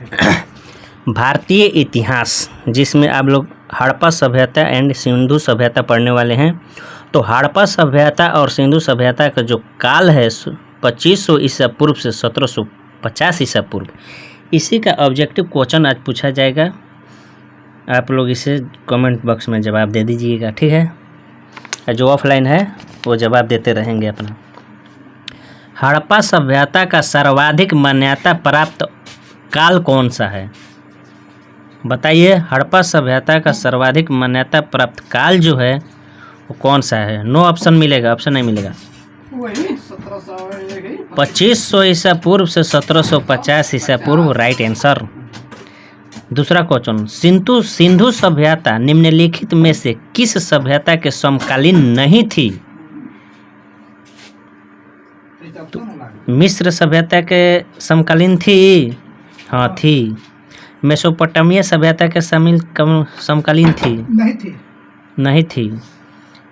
भारतीय इतिहास जिसमें आप लोग हड़प्पा सभ्यता एंड सिंधु सभ्यता पढ़ने वाले हैं। तो हड़प्पा सभ्यता और सिंधु सभ्यता का जो काल है 2500 ईसा पूर्व से 1750 ईसा पूर्व, इसी का ऑब्जेक्टिव क्वेश्चन आज पूछा जाएगा। आप लोग इसे कमेंट बॉक्स में जवाब दे दीजिएगा, ठीक है। जो ऑफलाइन है वो जवाब देते रहेंगे अपना। हड़प्पा सभ्यता का सर्वाधिक मान्यता प्राप्त काल कौन सा है? बताइए, हड़प्पा सभ्यता का सर्वाधिक मान्यता प्राप्त काल जो है वो कौन सा है? नो ऑप्शन मिलेगा, ऑप्शन नहीं मिलेगा। 2500 ईसा पूर्व से 1750 ईसा पूर्व, राइट आंसर। दूसरा क्वेश्चन, सिंधु सभ्यता निम्नलिखित में से किस सभ्यता के समकालीन नहीं थी? तो मिस्र सभ्यता के समकालीन थी? हाँ थी। मेसोपोटामिया सभ्यता के समकालीन थी? नहीं थी।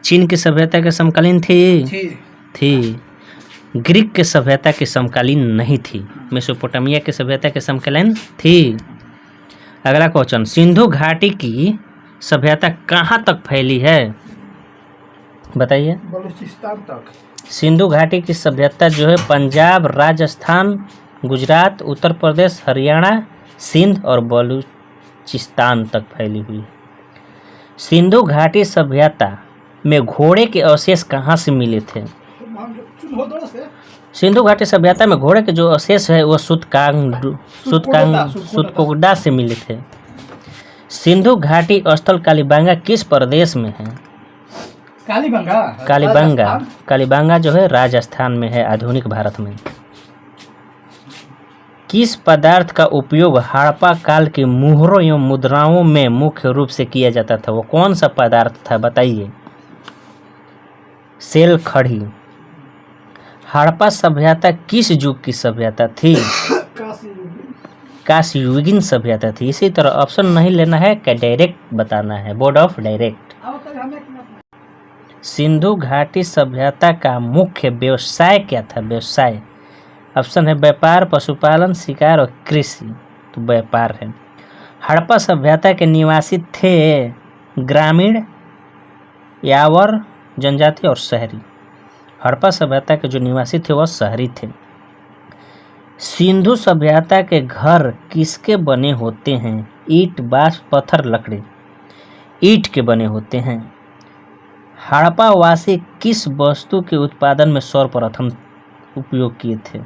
चीन की सभ्यता के समकालीन थी। ग्रीक के सभ्यता के समकालीन नहीं थी। मेसोपोटामिया के सभ्यता के समकालीन थी। अगला क्वेश्चन, सिंधु घाटी की सभ्यता कहाँ तक फैली है? बताइए। बलूचिस्तान तक। सिंधु घाटी की सभ्यता जो है पंजाब, राजस्थान, गुजरात, उत्तर प्रदेश, हरियाणा, सिंध और बलूचिस्तान तक फैली हुई है। सिंधु घाटी सभ्यता में घोड़े के अवशेष कहाँ से मिले थे? सिंधु घाटी सभ्यता में घोड़े के जो अवशेष है वो सुतकोगडा से मिले थे। सिंधु घाटी स्थल कालीबंगा किस प्रदेश में है? कालीबंगा जो है राजस्थान में है, आधुनिक भारत में। किस पदार्थ का उपयोग हड़प्पा काल के मुहरों एवं मुद्राओं में मुख्य रूप से किया जाता था? वो कौन सा पदार्थ था बताइए? सेल खड़ी। हड़प्पा सभ्यता किस युग की सभ्यता थी? कांस्ययुगीन सभ्यता थी। इसी तरह ऑप्शन नहीं लेना है, क्या डायरेक्ट बताना है, बोर्ड ऑफ डायरेक्ट। सिंधु घाटी सभ्यता का मुख्य व्यवसाय क्या था? व्यवसाय ऑप्शन है व्यापार, पशुपालन, शिकार और कृषि। तो व्यापार है। हड़प्पा सभ्यता के निवासी थे ग्रामीण, यावर जनजाति और शहरी। हड़प्पा सभ्यता के जो निवासी थे वह शहरी थे। सिंधु सभ्यता के घर किसके बने होते हैं? ईंट, बांस, पत्थर, लकड़ी। ईंट के बने होते हैं। हड़प्पा वासी किस वस्तु के उत्पादन में सर्वप्रथम उपयोग किए थे?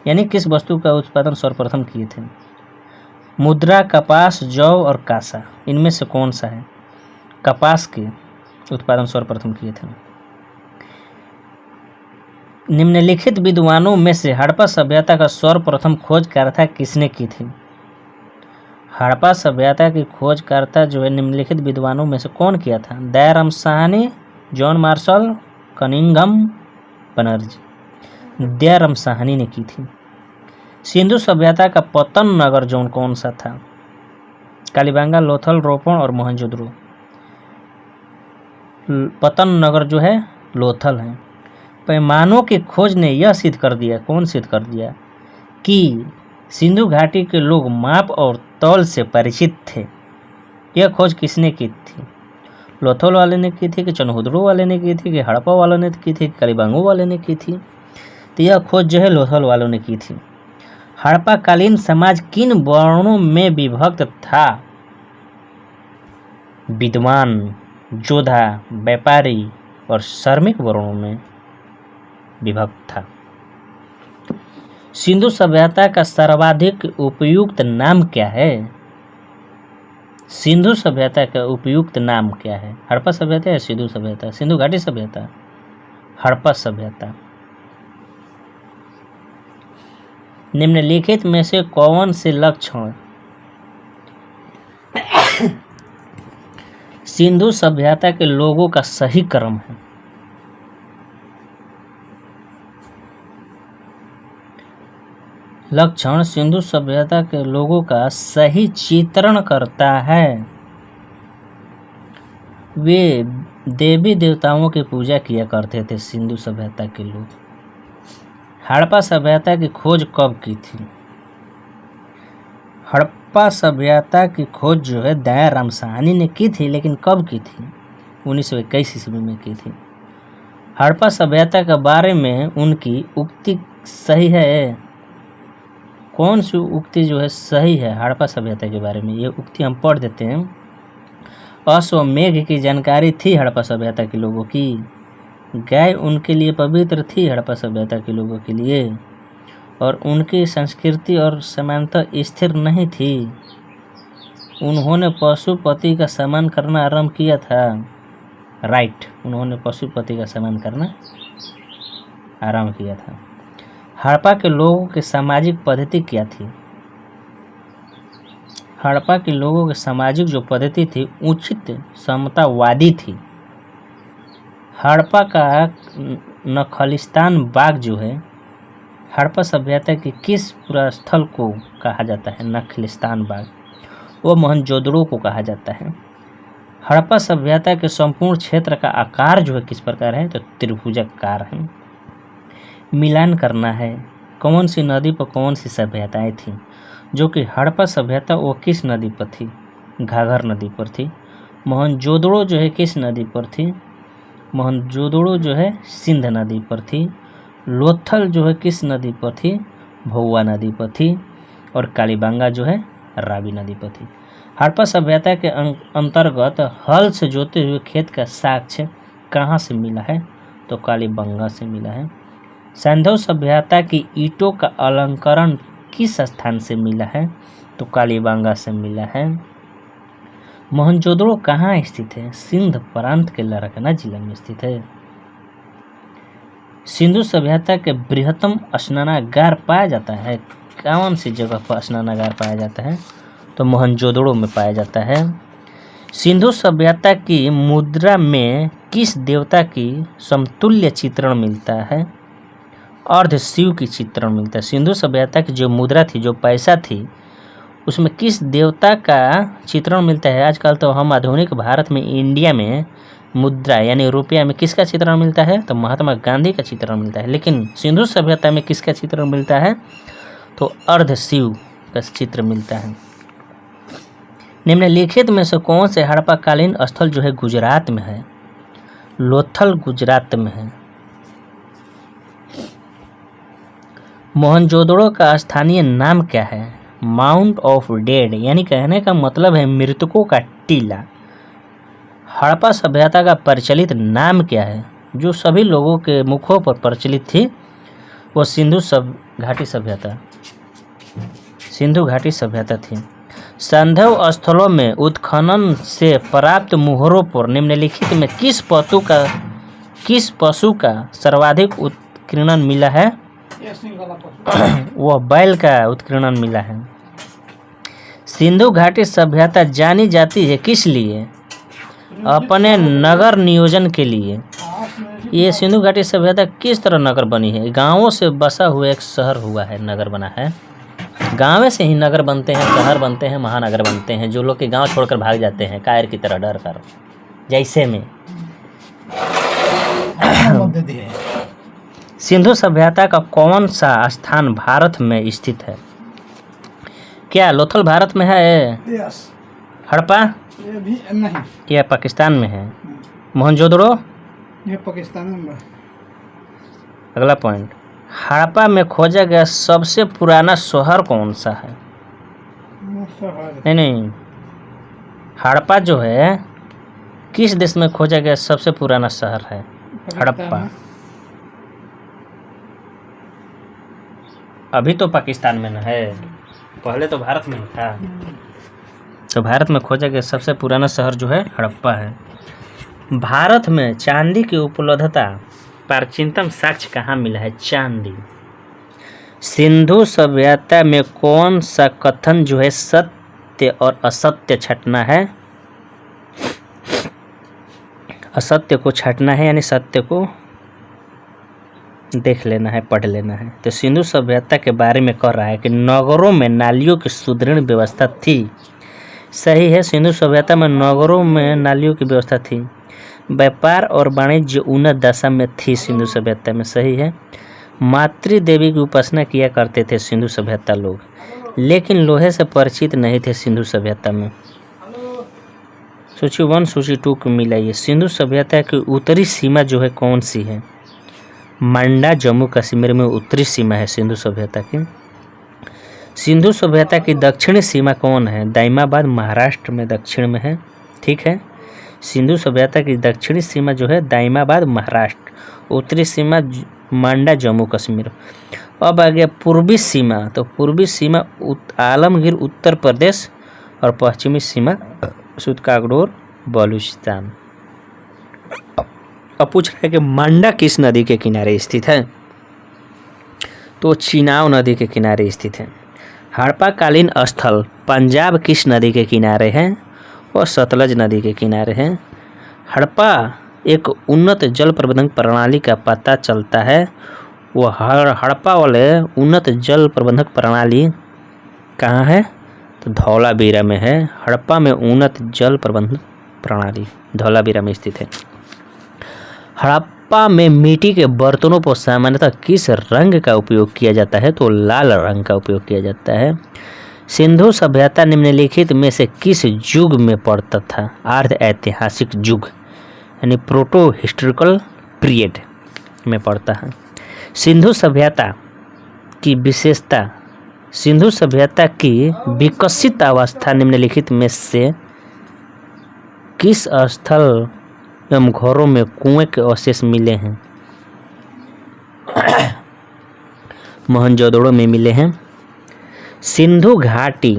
यानी किस वस्तु का उत्पादन सर्वप्रथम किए थे? मुद्रा, कपास, जौ और कांसा। इनमें से कौन सा है? कपास के उत्पादन सर्वप्रथम किए थे। निम्नलिखित विद्वानों में से हड़प्पा सभ्यता का सर्वप्रथम खोजकर्ता किसने की थी? हड़प्पा सभ्यता की खोजकर्ता जो है निम्नलिखित विद्वानों में से कौन किया था? Dayaram Sahni, John Marshall, Cunningham Banerjee. Dayaram Sahni ने की थी। सिंधु सभ्यता का पतन नगर जोन कौन सा था? कालीबंगा, लोथल, रोपण और मोहनजोदड़ो। पतन नगर जो है लोथल है। पैमानों की खोज ने यह सिद्ध कर दिया, कौन सिद्ध कर दिया, कि सिंधु घाटी के लोग माप और तौल से परिचित थे। यह खोज किसने की थी? लोथल वाले ने की थी कि चनहुदड़ो वाले ने की थी कि हड़प्पा वालों ने की थी, कालीबंगा वाले ने की थी? तो यह खोज जो है लोथल वालों ने की थी। हड़प्पा कालीन समाज किन वर्णों में विभक्त था? विद्वान, योद्धा, व्यापारी और श्रमिक वर्णों में विभक्त था। सिंधु सभ्यता का सर्वाधिक उपयुक्त नाम क्या है? सिंधु सभ्यता का उपयुक्त नाम क्या है? हड़प्पा सभ्यता या सिंधु सभ्यता? सिंधु घाटी सभ्यता, हड़प्पा सभ्यता। निम्नलिखित में से कौन से लक्षण सिंधु सभ्यता के लोगों का सही क्रम है? लक्षण सिंधु सभ्यता के लोगों का सही चित्रण करता है। वे देवी देवताओं की पूजा किया करते थे सिंधु सभ्यता के लोग। हड़प्पा सभ्यता की खोज कब की थी? हड़प्पा सभ्यता की खोज जो है दयाराम साहनी ने की थी, लेकिन कब की थी? 1921 ईस्वी में की थी। हड़प्पा सभ्यता के बारे में उनकी उक्ति सही है? कौन सी उक्ति जो है सही है हड़प्पा सभ्यता के बारे में? ये उक्ति हम पढ़ देते हैं। अश्वमेघ की जानकारी थी हड़प्पा सभ्यता के लोगों की। गाय उनके लिए पवित्र थी हड़प्पा सभ्यता के लोगों के लिए। और उनकी संस्कृति और समानता स्थिर नहीं थी। उन्होंने पशुपति का सम्मान करना आरंभ किया था। राइट, उन्होंने पशुपति का सम्मान करना आरंभ किया था। हड़प्पा के लोगों की सामाजिक पद्धति क्या थी? हड़प्पा के लोगों की सामाजिक जो पद्धति थी उचित समतावादी थी। हड़प्पा का नखलिस्तान बाग जो है हड़प्पा सभ्यता के किस पुरास्थल को कहा जाता है? नखलिस्तान बाग वो मोहनजोदड़ो को कहा जाता है। हड़प्पा सभ्यता के संपूर्ण क्षेत्र का आकार जो है किस प्रकार है? तो त्रिभुजाकार है। मिलान करना है, कौन सी नदी पर कौन सी सभ्यताएं थी? जो कि हड़प्पा सभ्यता वो किस नदी पर थी? घाघर नदी पर थी। मोहनजोदड़ो जो है किस नदी पर थी? मोहनजोदड़ो जो है सिंध नदी पर थी। लोथल जो है किस नदी पर थी? भौवा नदी पर थी। और कालीबांगा जो है रावी नदी पर थी। हड़प्पा सभ्यता के अंतर्गत हल से जोते हुए खेत का साक्ष्य कहाँ से मिला है? तो कालीबांगा से मिला है। सिंधु सभ्यता की ईंटों का अलंकरण किस स्थान से मिला है? तो कालीबांगा से मिला है। मोहनजोदड़ो कहाँ स्थित है? सिंध प्रांत के लारकाना जिला में स्थित है। सिंधु सभ्यता के बृहत्तम स्नानागार पाया जाता है। कौन सी जगह पर स्नानागार पाया जाता है? तो मोहनजोदड़ो में पाया जाता है। सिंधु सभ्यता की मुद्रा में किस देवता की समतुल्य चित्रण मिलता है? अर्ध शिव की चित्रण मिलता है। सिंधु सभ्यता की जो मुद्रा थी, जो पैसा थी, उसमें किस देवता का चित्रण मिलता है? आजकल तो हम आधुनिक भारत में, इंडिया में मुद्रा यानी रुपया में किसका चित्रण मिलता है? तो महात्मा गांधी का चित्रण मिलता है। लेकिन सिंधु सभ्यता में किसका चित्रण मिलता है? तो अर्ध शिव का चित्र मिलता है। निम्नलिखित में से कौन से हड़प्पाकालीन स्थल जो है गुजरात में है? लोथल गुजरात में है। मोहनजोदड़ो का स्थानीय नाम क्या है? माउंट ऑफ डेड, यानी कहने का मतलब है मृतकों का टीला। हड़प्पा सभ्यता का प्रचलित नाम क्या है? जो सभी लोगों के मुखों पर प्रचलित थी वो सिंधु घाटी सभ्यता थी। संधव स्थलों में उत्खनन से प्राप्त मुहरों पर निम्नलिखित में किस पशु का सर्वाधिक उत्कीर्णन मिला है? वह बैल का उत्कीर्णन मिला है। सिंधु घाटी सभ्यता जानी जाती है किस लिए? अपने नगर नियोजन के लिए। ये सिंधु घाटी सभ्यता किस तरह नगर बनी है? गांवों से बसा हुआ एक शहर हुआ है, नगर बना है। गाँव से ही नगर बनते हैं, शहर बनते हैं, महानगर बनते हैं। जो लोग के गांव छोड़कर भाग जाते हैं कायर की तरह डर कर, जैसे में सिंधु सभ्यता का कौन सा स्थान भारत में स्थित है? क्या लोथल भारत में है? हड़प्पा ये भी नहीं, यह पाकिस्तान में है। मोहनजोदड़ो ये पाकिस्तान में। अगला पॉइंट, हड़प्पा में खोजा गया सबसे पुराना शहर कौन सा है? नहीं, हड़प्पा जो है किस देश में खोजा गया सबसे पुराना शहर है? हड़प्पा अभी तो पाकिस्तान में न है, पहले तो भारत में था। तो भारत में खोजा गया सबसे पुराना शहर जो है हड़प्पा है। भारत में चांदी की उपलब्धता प्राचीनतम साक्ष्य कहाँ मिला है? चांदी। सिंधु सभ्यता में कौन सा कथन जो है सत्य और असत्य छँटना है? असत्य को छँटना है, यानी सत्य को देख लेना है, पढ़ लेना है। तो सिंधु सभ्यता के बारे में कह रहा है कि नगरों में नालियों की सुदृढ़ व्यवस्था थी। सही है, सिंधु सभ्यता में नगरों में नालियों की व्यवस्था थी। व्यापार और वाणिज्य उन्नत दशा में थी सिंधु सभ्यता में। सही है। मातृ देवी की उपासना किया करते थे सिंधु सभ्यता लोग। लेकिन लोहे से परिचित नहीं थे सिंधु सभ्यता में। सूची 1 सूची 2 को मिलाइए। सिंधु सभ्यता की उत्तरी सीमा जो है कौन सी है? मंडा जम्मू कश्मीर में उत्तरी सीमा है सिंधु सभ्यता की। सिंधु सभ्यता की दक्षिणी सीमा कौन है? दाइमाबाद महाराष्ट्र में दक्षिण में है। ठीक है, सिंधु सभ्यता की दक्षिणी सीमा जो है दाइमाबाद महाराष्ट्र, उत्तरी सीमा मंडा जम्मू कश्मीर। अब आ गया पूर्वी सीमा, तो पूर्वी सीमा आलमगीर उत्तर प्रदेश और पश्चिमी सीमा सुतकागडोर बलूचिस्तान। अब पूछ रहा है कि मंडा किस नदी के किनारे स्थित है? तो चिनाब नदी के किनारे स्थित है। हड़प्पाकालीन स्थल पंजाब किस नदी के किनारे है? और सतलज नदी के किनारे है। हड़प्पा एक उन्नत जल प्रबंधन प्रणाली का पता चलता है। वो हड़प्पा वाले उन्नत जल प्रबंधक प्रणाली कहाँ है? तो धौलावीरा में है। हड़प्पा में उन्नत जल प्रबंधन प्रणाली धौलावीरा में स्थित है। हड़प्पा में मिट्टी के बर्तनों पर सामान्यतः किस रंग का उपयोग किया जाता है? तो लाल रंग का उपयोग किया जाता है। सिंधु सभ्यता निम्नलिखित में से किस युग में पड़ता था? अर्ध ऐतिहासिक युग यानी प्रोटो हिस्टोरिकल पीरियड में पड़ता है। सिंधु सभ्यता की विशेषता, सिंधु सभ्यता की विकसित अवस्था निम्नलिखित में से किस स्थल एवं घरों में कुएं के अवशेष मिले हैं? मोहनजोदड़ो में मिले हैं। सिंधु घाटी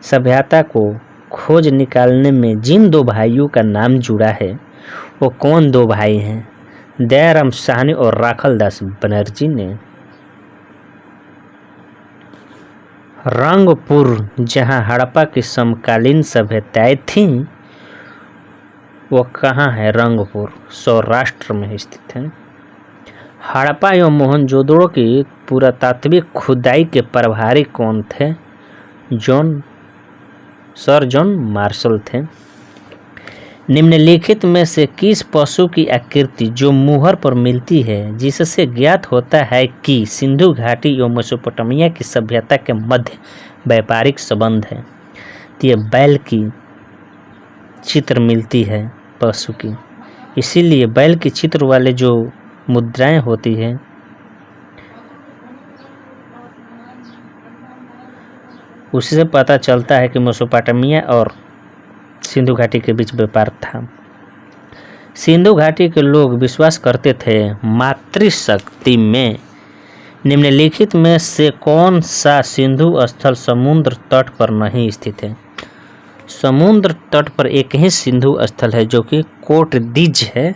सभ्यता को खोज निकालने में जिन दो भाइयों का नाम जुड़ा है वो कौन दो भाई हैं? दयाराम साहनी और राखल दास बनर्जी ने। रंगपुर जहां हड़प्पा की समकालीन सभ्यताएं थीं वो कहाँ है? रंगपुर सौराष्ट्र में स्थित है। हड़प्पा एवं मोहनजोदड़ो की पुरातात्विक खुदाई के प्रभारी कौन थे? सर जॉन मार्शल थे। निम्नलिखित में से किस पशु की आकृति जो मुहर पर मिलती है जिससे ज्ञात होता है कि सिंधु घाटी एवं मेसोपोटामिया की सभ्यता के मध्य व्यापारिक संबंध है? तो ये बैल की चित्र मिलती है पशु की, इसीलिए बैल के चित्र वाले जो मुद्राएं होती हैं उसी से पता चलता है कि मेसोपोटामिया और सिंधु घाटी के बीच व्यापार था। सिंधु घाटी के लोग विश्वास करते थे मातृशक्ति में। निम्नलिखित में से कौन सा सिंधु स्थल समुद्र तट पर नहीं स्थित है? समुद्र तट पर एक ही सिंधु स्थल है जो कि कोटदीज है,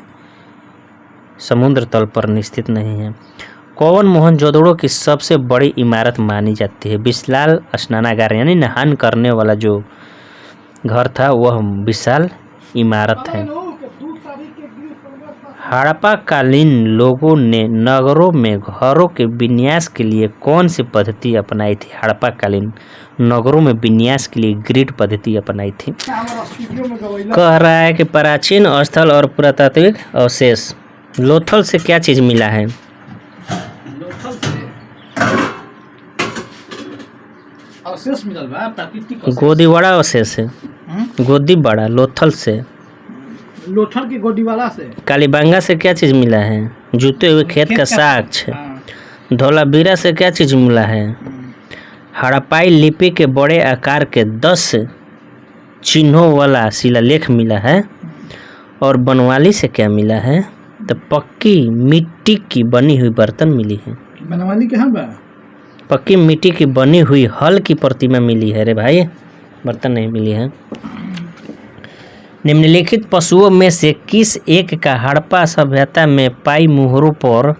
समुद्र तल पर स्थित नहीं है। कौन मोहनजोदड़ो की सबसे बड़ी इमारत मानी जाती है? विशाल स्नानागार यानी नहान करने वाला जो घर था वह विशाल इमारत है। हड़प्पाकालीन लोगों ने नगरों में घरों के विन्यास के लिए कौन सी पद्धति अपनाई थी? हड़प्पाकालीन नगरों में विन्यास के लिए ग्रिड पद्धति अपनाई थी। कह रहा है कि प्राचीन स्थल और पुरातात्विक अवशेष। लोथल से क्या चीज मिला है? अवशेष मिलल बा, प्राकृतिक गोदीवाड़ा अवशेष है। गोदीवाड़ा लोथल से। लोथल की गोदीवाड़ा से। कालीबांगा से क्या चीज मिला है? जूते हुए खेत का साक्ष्य। धौलावीरा से क्या चीज मिला है? हड़प्पाई लिपि के बड़े आकार के 10 चिन्हों वाला शिलालेख मिला है। और बनवाली से क्या मिला है? तो पक्की मिट्टी की बनी हुई बर्तन मिली है। बनवाली कहाँ बा? पक्की मिट्टी की बनी हुई हल की प्रतिमा मिली है रे भाई, बर्तन नहीं मिली है। निम्नलिखित पशुओं में से किस एक का हड़प्पा सभ्यता में पाई मुहरों पर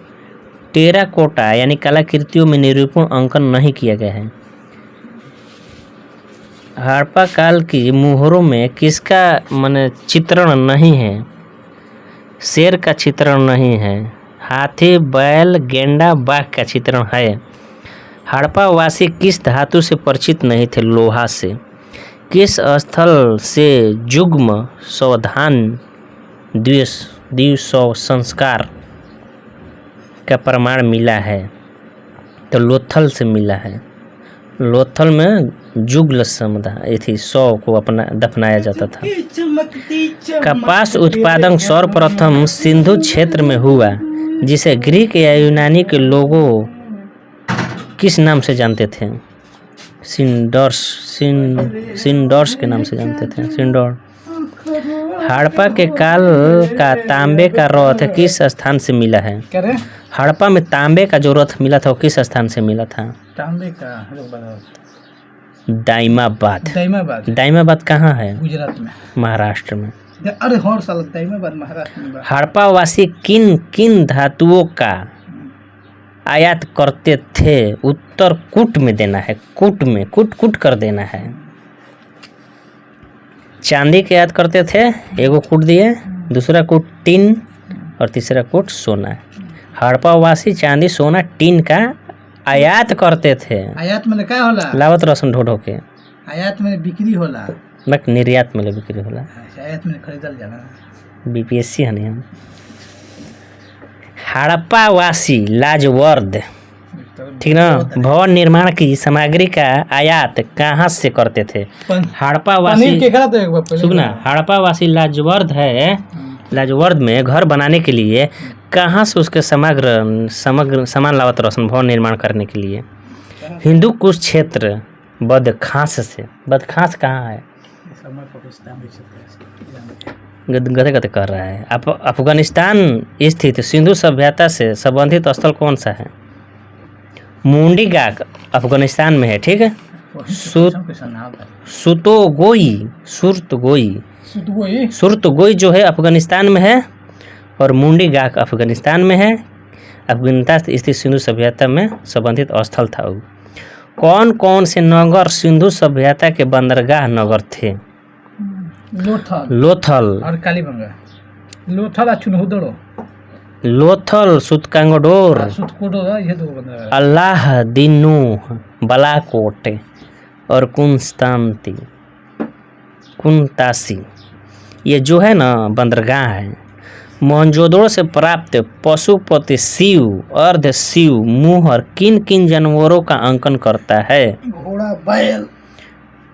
टेराकोटा यानी कलाकृतियों में निरूपण अंकन नहीं किया गया है? हड़प्पा काल की मुहरों में किसका माने चित्रण नहीं है? शेर का चित्रण नहीं है। हाथी, बैल, गेंडा, बाघ का चित्रण है। हड़प्पा वासी किस धातु से परिचित नहीं थे? लोहा से। किस स्थल से युग्म सावधान द्विसव संस्कार का प्रमाण मिला है? तो लोथल से मिला है। लोथल में जुगल समुदाय थी 100 को अपना दफनाया जाता था। कपास उत्पादन सर्वप्रथम सिंधु क्षेत्र में हुआ, जिसे ग्रीक या यूनानी के लोगों किस नाम से जानते थे? सिंडोर्स के नाम से जानते थे, सिंडोर। हड़प्पा के काल का तांबे का रथ किस स्थान से मिला है? हड़प्पा में तांबे का जो रथ मिला था वो किस स्थान से मिला था? तांबे का दाइमाबाद। दाइमाबाद कहाँ है? गुजरात में, महाराष्ट्र में। अरे हर साल दाइमाबाद महाराष्ट्र में। हड़प्पा वासी किन किन धातुओं का आयात करते थे? उत्तर कूट में देना है, कूट में कूट कर देना है। चांदी के आयात करते थे, एगो कूट दिए, दूसरा कूट टिन और तीसरा कूट सोना। हड़प्पा वासी चांदी सोना टिन का आयात करते थे। आयात में क्या होला? लावत रसन ढो के। आयात में बिक्री होला, बट निर्यात में बिक्री होला। आयात में खरीदल जाला। बीपीएससी हनी हम। हड़प्पा वासी लाजवर्द, ठीक ना, भवन निर्माण की सामग्री का आयात कहाँ से करते थे? हड़प्पा वासी सुनना, हड़प्पा वासी लाजवर्द है, लाजवर्द में घर बनाने के लिए कहाँ से उसके समग्र सामान लावत रोशन भवन निर्माण करने के लिए? हिंदू कुश क्षेत्र बदखास से। बदखास कहाँ है? गधे गधे कर रहा है। अफगानिस्तान स्थित सिंधु सभ्यता से संबंधित स्थल कौन सा है? मुंडी गाक अफगानिस्तान में है, ठीक है। सुरतगोई जो है अफगानिस्तान में है और मुंडी गाक अफगानिस्तान में है। अफगानिस्तान स्थित सिंधु सभ्यता में संबंधित स्थल था। कौन कौन से नगर सिंधु सभ्यता के बंदरगाह नगर थे? लोथल और कालीबंगा। लोथल चुनहुदड़ो, लोथल सुतकांगडोर, अल्लाह दिनू, बलाकोट और कुंतासी, ये जो है ना बंदरगाह है। मोहनजोदड़ो से प्राप्त पशुपति शिव, अर्ध शिव मुहर किन किन जानवरों का अंकन करता है? घोड़ा, बैल,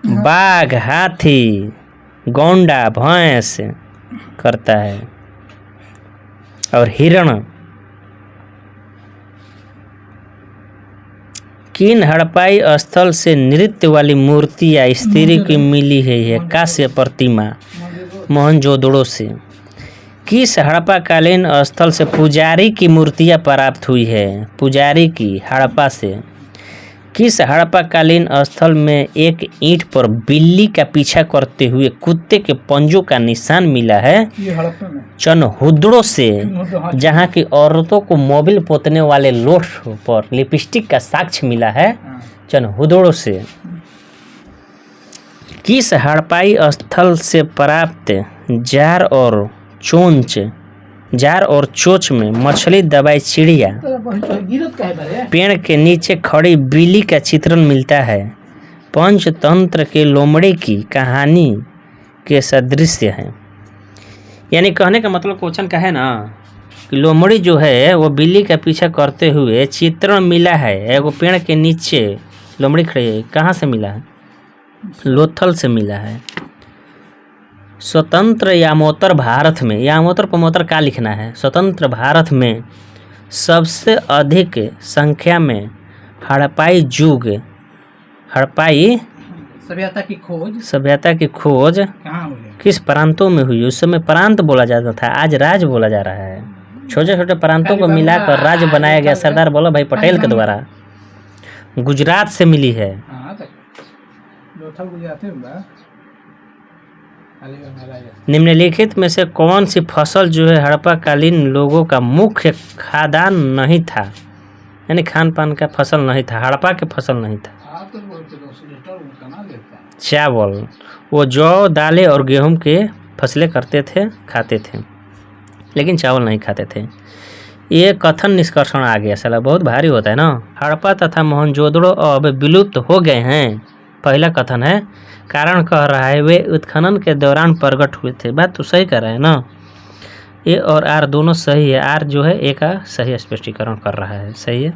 बाघ, हाथी, गौंडा, भैंस करता है और हिरण। किन हड़प्पाई स्थल से नृत्य वाली मूर्ति या स्त्री की मिली है? कांस्य प्रतिमा मोहनजोदड़ो से। किस हड़प्पाकालीन स्थल से पुजारी की मूर्तियां प्राप्त हुई है? पुजारी की हड़प्पा से। किस हड़प्पाकालीन स्थल में एक ईंट पर बिल्ली का पीछा करते हुए कुत्ते के पंजों का निशान मिला है? चनहुदड़ो से, जहां की औरतों को मोबिल पोतने वाले लोठ पर लिपस्टिक का साक्ष्य मिला है। चनहुदड़ो से। किस हड़प्पाई स्थल से प्राप्त जार और चोंच में मछली दबाई चिड़िया पेड़ के नीचे खड़ी बिल्ली का चित्रण मिलता है? पंचतंत्र के लोमड़ी की कहानी के सदृश है। यानी कहने का मतलब क्वेश्चन का है ना कि लोमड़ी जो है वो बिल्ली का पीछा करते हुए चित्रण मिला है, एगो पेड़ के नीचे लोमड़ी खड़ी है। कहाँ से मिला है? लोथल से मिला है। स्वतंत्र यामोत्तर भारत में, यामोत्तर पमोत्तर का लिखना है? स्वतंत्र भारत में सबसे अधिक संख्या में हड़प्पाई सभ्यता की खोज किस प्रांतों में हुई? उस समय प्रांत बोला जाता था, आज राज्य बोला जा रहा है। छोटे छोटे प्रांतों को मिलाकर राज्य बनाया गया सरदार वल्लभ भाई पटेल के द्वारा। गुजरात से मिली है। निम्नलिखित में से कौन सी फसल जो है हड़प्पाकालीन लोगों का मुख्य खाद्यान्न नहीं था? यानी खान पान का फसल नहीं था, हड़प्पा के फसल नहीं था। चावल, वो जौ, दालें और गेहूं के फसलें करते थे, खाते थे, लेकिन चावल नहीं खाते थे। ये कथन निष्कर्षण आ गया, साला बहुत भारी होता है ना। हड़प्पा तथा मोहनजोदड़ो अब विलुप्त हो गए हैं, पहला कथन है। कारण कह रहा है वे उत्खनन के दौरान प्रकट हुए थे। बात तो सही कर रहा है ना, ए और आर दोनों सही है। आर जो है ए का सही स्पष्टीकरण कर रहा है, सही है।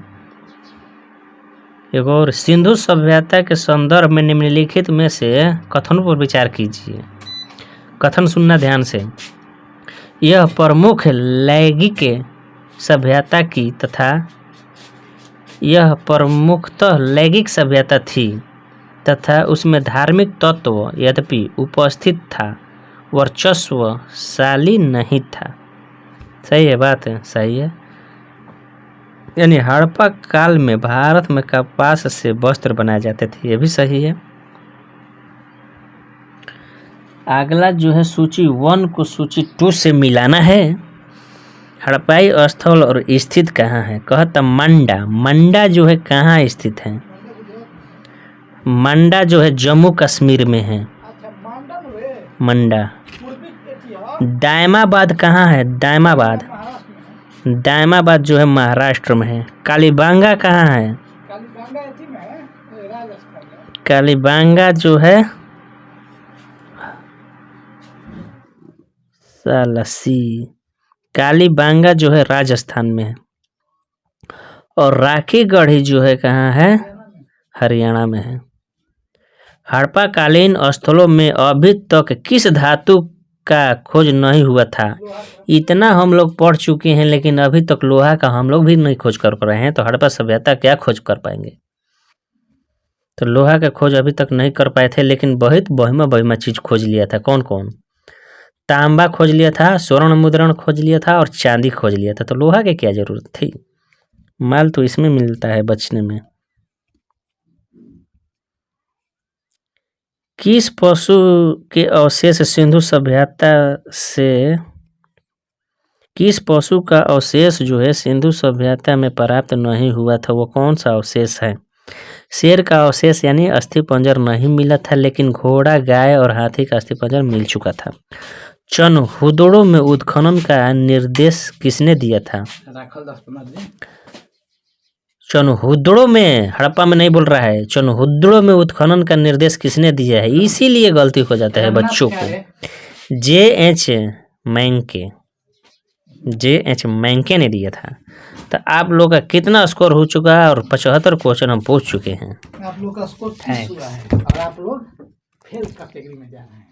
एक और सिंधु सभ्यता के संदर्भ में निम्नलिखित में से कथनों पर विचार कीजिए। कथन सुनना ध्यान से। यह प्रमुख लैंगिक सभ्यता की तथा यह प्रमुखतः लैंगिक सभ्यता थी तथा उसमें धार्मिक तत्व यद्यपि उपस्थित था, वर्चस्वशाली नहीं था। सही है, बात है, सही है। यानी हड़प्पा काल में भारत में कपास से वस्त्र बनाए जाते थे, ये भी सही है। अगला जो है सूची 1 को सूची 2 से मिलाना है। हड़प्पाई स्थल और स्थित कहाँ है? कहता मंडा। मंडा जो है कहाँ स्थित है? मंडा जो है जम्मू कश्मीर में है। मंडा। दायमाबाद कहाँ है? दायमाबाद। दायमाबाद जो है महाराष्ट्र में है। कालीबांगा कहाँ है? कालीबांगा जो है कालीबांगा जो है राजस्थान में है। और राखीगढ़ी जो है कहाँ है? हरियाणा में है। हड़प्पा कालीन स्थलों में अभी तक किस धातु का खोज नहीं हुआ था? इतना हम लोग पढ़ चुके हैं, लेकिन अभी तक लोहा का हम लोग भी नहीं खोज कर रहे हैं, तो हड़प्पा सभ्यता क्या खोज कर पाएंगे? तो लोहा का खोज अभी तक नहीं कर पाए थे, लेकिन बहुत बहिमा चीज खोज लिया था। कौन कौन? तांबा खोज लिया था, स्वर्ण मुद्रण खोज लिया था और चांदी खोज लिया था। तो लोहा की क्या जरूरत थी? माल तो इसमें मिलता है बचने में। किस पशु के अवशेष सिंधु सभ्यता से किस पशु का अवशेष जो है सिंधु सभ्यता में प्राप्त नहीं हुआ था? वो कौन सा अवशेष है? शेर का अवशेष यानी अस्थिपंजर नहीं मिला था, लेकिन घोड़ा, गाय और हाथी का अस्थिपंजर मिल चुका था। चनहुदड़ो में उत्खनन का निर्देश किसने दिया था? चनहुदड़ो में, हड़प्पा में नहीं बोल रहा है, चनहुदड़ो में उत्खनन का निर्देश किसने दिया है? इसीलिए गलती हो जाता है बच्चों को। J.H. मैंके ने दिया था। तो आप लोग का कितना स्कोर हो चुका है? और 75 क्वेश्चन हम पूछ चुके हैं। आप लोग का स्कोर 30 हुआ है और आप लोग फेल कैटेगरी में जा रहे हैं।